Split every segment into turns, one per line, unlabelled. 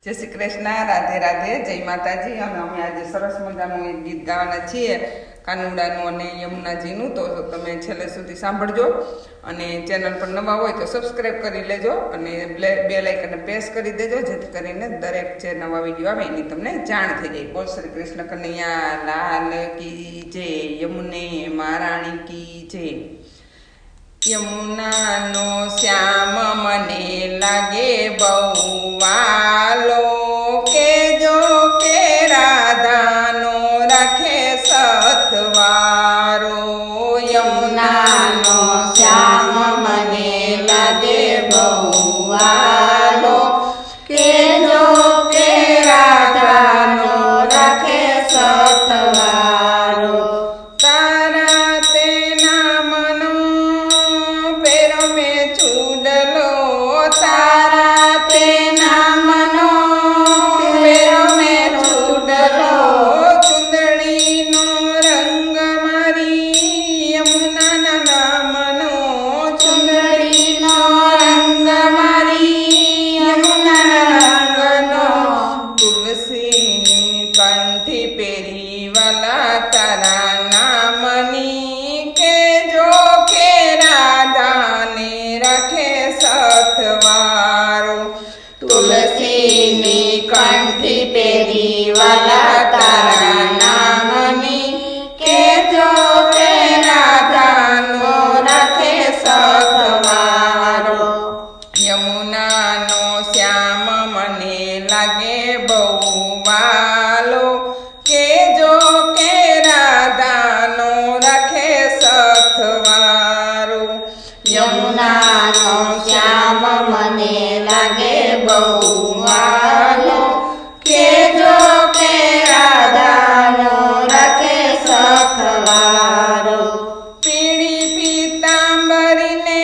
जय श्री कृष्ण, राधे राधे, जय माताजी। अमे आज सरस मजानुं एक गीत गावाना छीए, कानुडानुं अने यमुनाजीनुं। तो तमे छेल्ले सुधी सांभळजो अने चेनल पर नवा होय तो सब्सक्राइब करी लेजो अने बेल आइकन प्रेस करी देजो, जेथी करीने दरेक जे नवा विडियो आवे एनी तमने जाण थई जाय। बोल श्री कृष्ण कन्हैया लाल की जय, यमुने महाराणी की जय। यमुनानो श्याम मने लागे बहु वालो, के जो के राधानो रखे सतवारो।
यमुनानो श्याम मने लागे बहु वालो, के जो के राधानो रखे सतवारो।
तारा ते नामनो पेरो में चूडलो,
तारा ते नामनो पेरो में चूडलो।
चुंदड़ी नो रंग मारी यमुना नामनो,
चुंदड़ी नो रंग मारी यमुना रंगनो।
तुलसी कंठी पेरी वाला तारा नामनी, के जो के राधा ने रखे सतवारो।
तुलसी नी कंठी पेरी वाला तारा नामनी, के जो के राधा नो रखे सतवारो।
यमुना नो श्याम मने लागे बहु वालो, के जो के राधा नो रखे सतवारो।
यमुना नो श्याम मने लागे बहु वालो, के जो के राधा नो रखे सतवारो।
पीड़ी पीतांबरी ने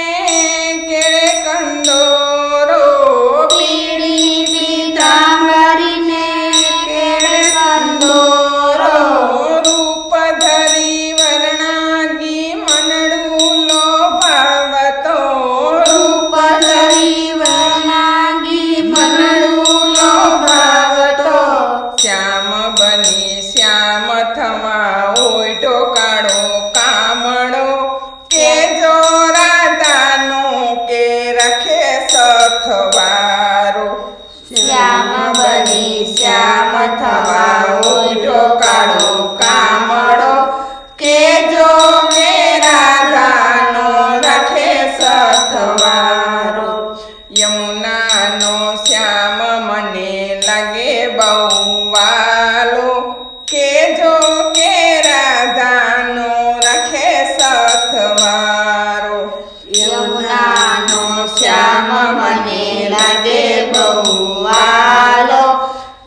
केड़े कंदोरो,
पीड़ी पीतांबरी ने केड़े कंदोरो।
रूप धरी वर्णागी मनडू लोभावतो,
रूप धरी वर्णागी मनडू लोभावतो।
श्याम बनी श्याम थवा ओटो काळो कामड़ो, के जो राधानो के रखे सखवारो।
श्याम बनी श्याम थवा ओटो काळो कामड़ो, के जो के राधानो रखे सतवारो।
यमुना नो श्याम मने लागे बहु वालो, के जो के राधानो रखे सतवारो।
यमुना नो श्याम मने लागे बहु वालो,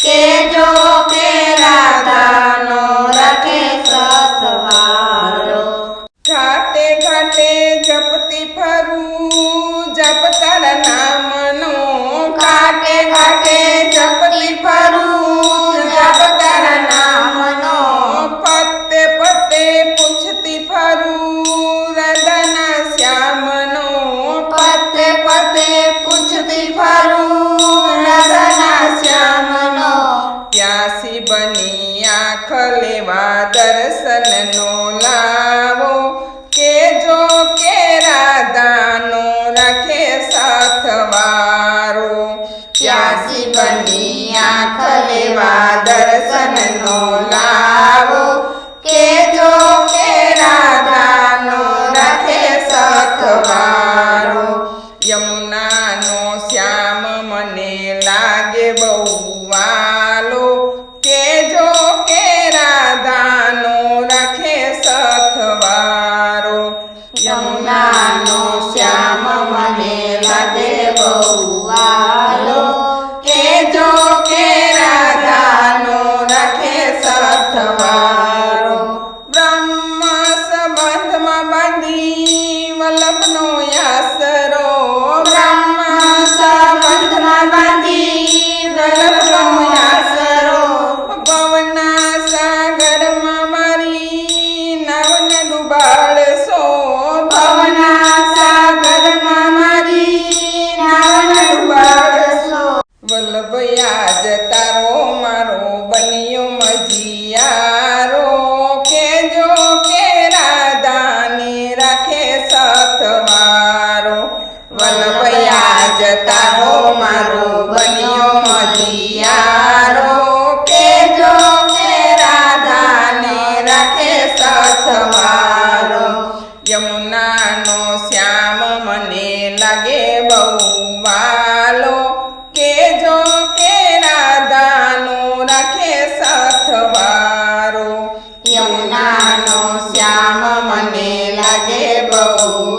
के जो के राधानो रखे सतवारो।
घाटे घाटे जपती फरू जप तर नामनो,
घाटे घाटे जपती फरू जप तर नामनो।
पत्ते पत्ते पूछती फरू रदना श्यामनो,
पत्ते पत्ते पूछती फरू रदना श्यामनो।
प्यासी बनी आँख लेवा दर्शन नो लावो, के जो के राधानो रखे सतवारो।
प्यासी बनी आँख लेवा दर्शन नो लावो, के जो के राधानो रखे सतवारो।
यमुना नो श्याम मने लागे बहु वालो, के जो के राधानो रखे सतवारो।
यमुना नो श्याम मने लागे बहु वालो, के जो के राधानो रखे सतवारो।
ब्रह्म संबंध में बांधी वल्लभनो आसरो,
ब्रह्म संबंध में बांधी
આજ તારો મારો બન્યો મજીયારો કેજો કે રાધાની રાખે સથવારો વલ્લભયાજ તારો મારો બન્યો મજીયારો કેજો કે રાધાને રાખે સથવારો યમુનાનો શ્યામ મને લાગે બહુ વાલો કેજો કે રાધાનો રાખે સથવારો
યમુનાનો શ્યામ મને લાગે બહુ